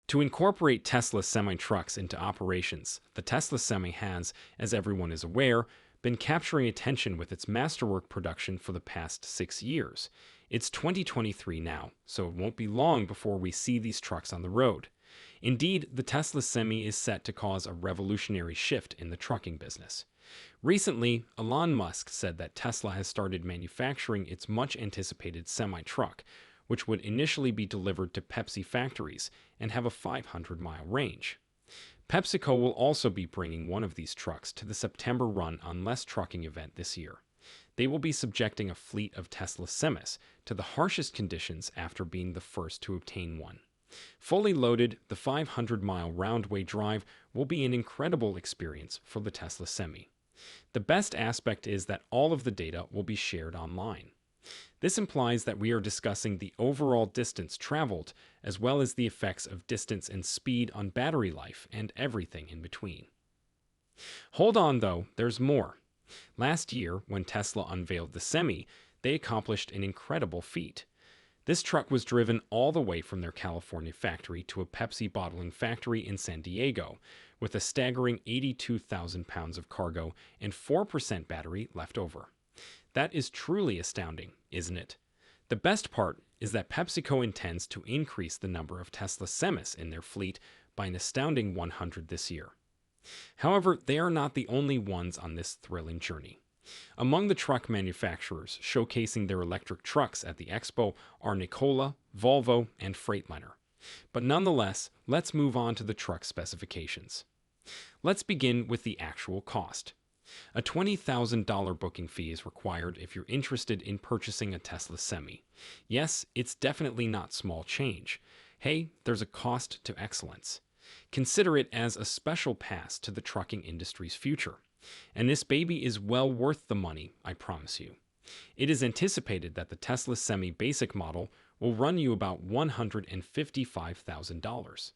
To incorporate Tesla semi-trucks into operations, the Tesla Semi has, as everyone is aware, been capturing attention with its masterwork production for the past 6 years. It's 2023 now, so it won't be long before we see these trucks on the road. Indeed, the Tesla Semi is set to cause a revolutionary shift in the trucking business. Recently, Elon Musk said that Tesla has started manufacturing its much anticipated semi truck, which would initially be delivered to Pepsi factories and have a 500-mile range. PepsiCo will also be bringing one of these trucks to the September Run on Less trucking event this year. They will be subjecting a fleet of Tesla Semis to the harshest conditions after being the first to obtain one. Fully loaded, the 500-mile round-way drive will be an incredible experience for the Tesla Semi. The best aspect is that all of the data will be shared online. This implies that we are discussing the overall distance traveled, as well as the effects of distance and speed on battery life and everything in between. Hold on though, there's more. Last year, when Tesla unveiled the Semi, they accomplished an incredible feat. This truck was driven all the way from their California factory to a Pepsi bottling factory in San Diego, with a staggering 82,000 pounds of cargo and 4% battery left over. That is truly astounding, isn't it? The best part is that PepsiCo intends to increase the number of Tesla Semis in their fleet by an astounding 100 this year. However, they are not the only ones on this thrilling journey. Among the truck manufacturers showcasing their electric trucks at the expo are Nikola, Volvo, and Freightliner. But nonetheless, let's move on to the truck specifications. Let's begin with the actual cost. A $20,000 booking fee is required if you're interested in purchasing a Tesla Semi. Yes, it's definitely not small change. Hey, there's a cost to excellence. Consider it as a special pass to the trucking industry's future. And this baby is well worth the money, I promise you. It is anticipated that the Tesla Semi basic model will run you about $155,000.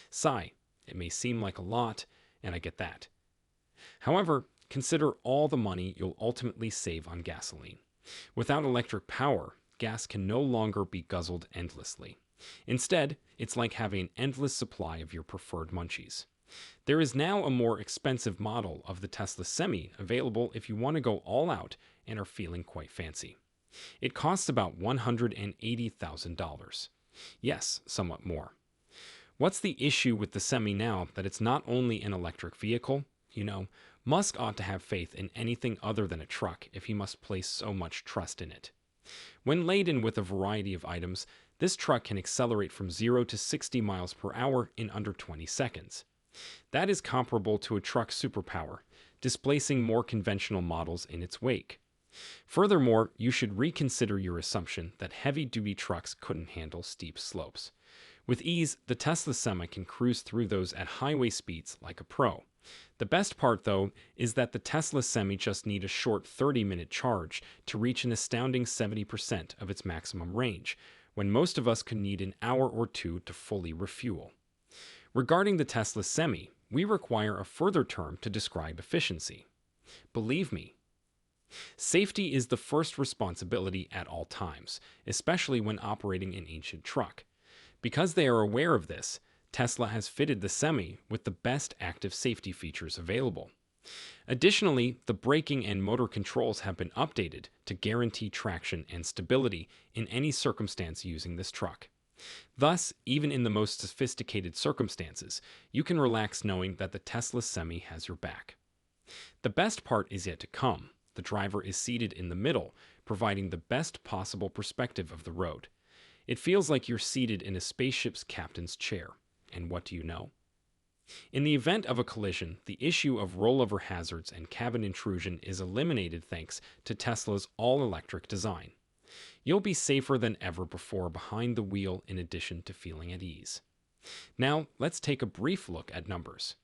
Sigh, it may seem like a lot, and I get that. However, consider all the money you'll ultimately save on gasoline. Without electric power, gas can no longer be guzzled endlessly. Instead, it's like having an endless supply of your preferred munchies. There is now a more expensive model of the Tesla Semi available if you want to go all out and are feeling quite fancy. It costs about $180,000. Yes, somewhat more. What's the issue with the Semi now that it's not only an electric vehicle? Musk ought to have faith in anything other than a truck if he must place so much trust in it. When laden with a variety of items, this truck can accelerate from 0 to 60 miles per hour in under 20 seconds. That is comparable to a truck's superpower, displacing more conventional models in its wake. Furthermore, you should reconsider your assumption that heavy-duty trucks couldn't handle steep slopes. With ease, the Tesla Semi can cruise through those at highway speeds like a pro. The best part, though, is that the Tesla Semi just needs a short 30-minute charge to reach an astounding 70% of its maximum range, when most of us could need an hour or two to fully refuel. Regarding the Tesla Semi, we require a further term to describe efficiency. Believe me, safety is the first responsibility at all times, especially when operating an ancient truck. Because they are aware of this, Tesla has fitted the Semi with the best active safety features available. Additionally, the braking and motor controls have been updated to guarantee traction and stability in any circumstance using this truck. Thus, even in the most sophisticated circumstances, you can relax knowing that the Tesla Semi has your back. The best part is yet to come. The driver is seated in the middle, providing the best possible perspective of the road. It feels like you're seated in a spaceship's captain's chair. And what do you know? In the event of a collision, the issue of rollover hazards and cabin intrusion is eliminated thanks to Tesla's all-electric design. You'll be safer than ever before behind the wheel in addition to feeling at ease. Now, let's take a brief look at numbers.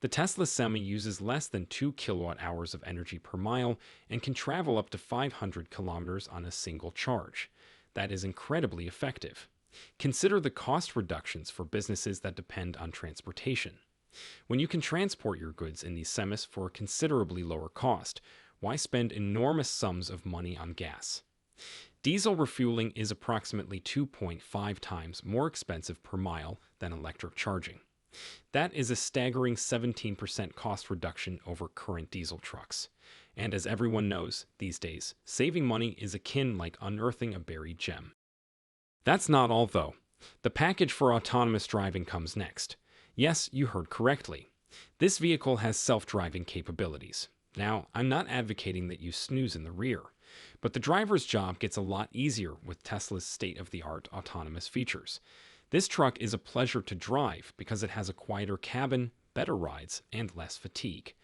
The Tesla Semi uses less than 2 kilowatt-hours of energy per mile and can travel up to 500 kilometers on a single charge. That is incredibly effective. Consider the cost reductions for businesses that depend on transportation. When you can transport your goods in these semis for a considerably lower cost, why spend enormous sums of money on gas? Diesel refueling is approximately 2.5 times more expensive per mile than electric charging. That is a staggering 17% cost reduction over current diesel trucks. And as everyone knows these days, saving money is akin like unearthing a buried gem. That's not all, though. The package for autonomous driving comes next. Yes, you heard correctly. This vehicle has self-driving capabilities. Now, I'm not advocating that you snooze in the rear, but the driver's job gets a lot easier with Tesla's state-of-the-art autonomous features. This truck is a pleasure to drive because it has a quieter cabin, better rides, and less fatigue.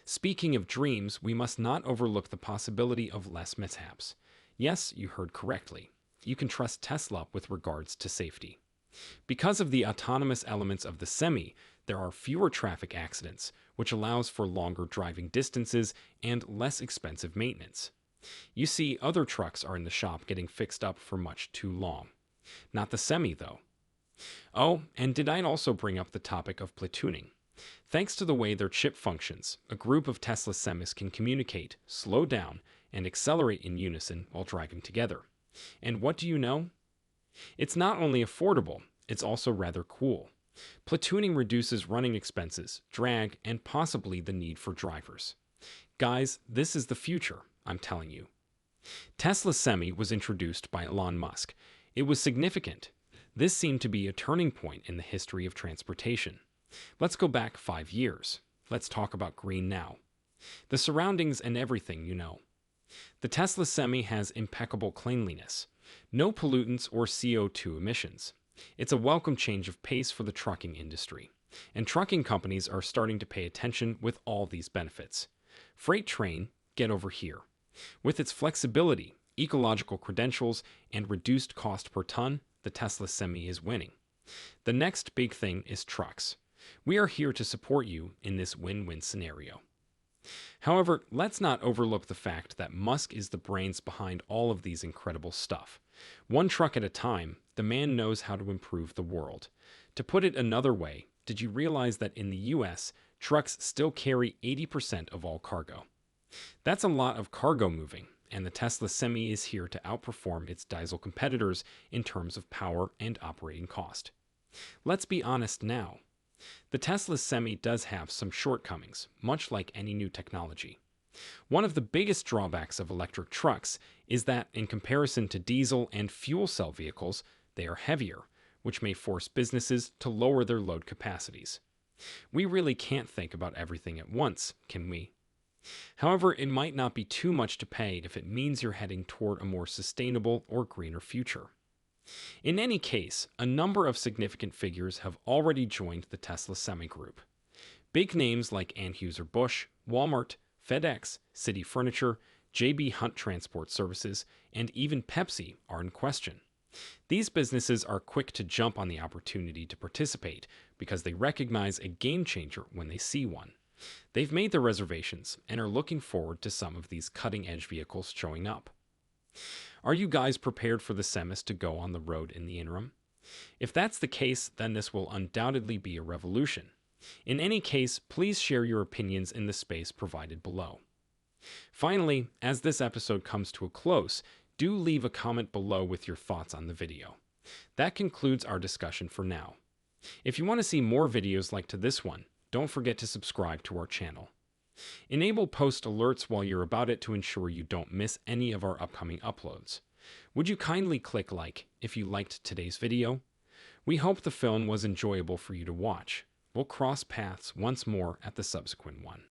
Speaking of dreams, we must not overlook the possibility of less mishaps. Yes, you heard correctly. You can trust Tesla with regards to safety. Because of the autonomous elements of the Semi, there are fewer traffic accidents, which allows for longer driving distances and less expensive maintenance. You see, other trucks are in the shop getting fixed up for much too long. Not the Semi, though. Oh, and did I also bring up the topic of platooning? Thanks to the way their chip functions, a group of Tesla Semis can communicate, slow down, and accelerate in unison while driving together. And what do you know? It's not only affordable, it's also rather cool. Platooning reduces running expenses, drag, and possibly the need for drivers. Guys, this is the future, I'm telling you. Tesla Semi was introduced by Elon Musk. It was significant. This seemed to be a turning point in the history of transportation. Let's go back 5 years. Let's talk about green now. The surroundings and everything, you know. The Tesla Semi has impeccable cleanliness. No pollutants or CO2 emissions. It's a welcome change of pace for the trucking industry. And trucking companies are starting to pay attention with all these benefits. Freight train, get over here. With its flexibility, ecological credentials, and reduced cost per ton, the Tesla Semi is winning. The next big thing is trucks. We are here to support you in this win-win scenario. However, let's not overlook the fact that Musk is the brains behind all of these incredible stuff. One truck at a time, the man knows how to improve the world. To put it another way, did you realize that in the US, trucks still carry 80% of all cargo? That's a lot of cargo moving, and the Tesla Semi is here to outperform its diesel competitors in terms of power and operating cost. Let's be honest now. The Tesla Semi does have some shortcomings, much like any new technology. One of the biggest drawbacks of electric trucks is that, in comparison to diesel and fuel cell vehicles, they are heavier, which may force businesses to lower their load capacities. We really can't think about everything at once, can we? However, it might not be too much to pay if it means you're heading toward a more sustainable or greener future. In any case, a number of significant figures have already joined the Tesla Semi Group. Big names like Anheuser-Busch, Walmart, FedEx, City Furniture, JB Hunt Transport Services, and even Pepsi are in question. These businesses are quick to jump on the opportunity to participate because they recognize a game changer when they see one. They've made their reservations and are looking forward to some of these cutting-edge vehicles showing up. Are you guys prepared for the Semis to go on the road in the interim? If that's the case, then this will undoubtedly be a revolution. In any case, please share your opinions in the space provided below. Finally, as this episode comes to a close, do leave a comment below with your thoughts on the video. That concludes our discussion for now. If you want to see more videos like to this one, don't forget to subscribe to our channel. Enable post alerts while you're about it to ensure you don't miss any of our upcoming uploads. Would you kindly click like if you liked today's video? We hope the film was enjoyable for you to watch. We'll cross paths once more at the subsequent one.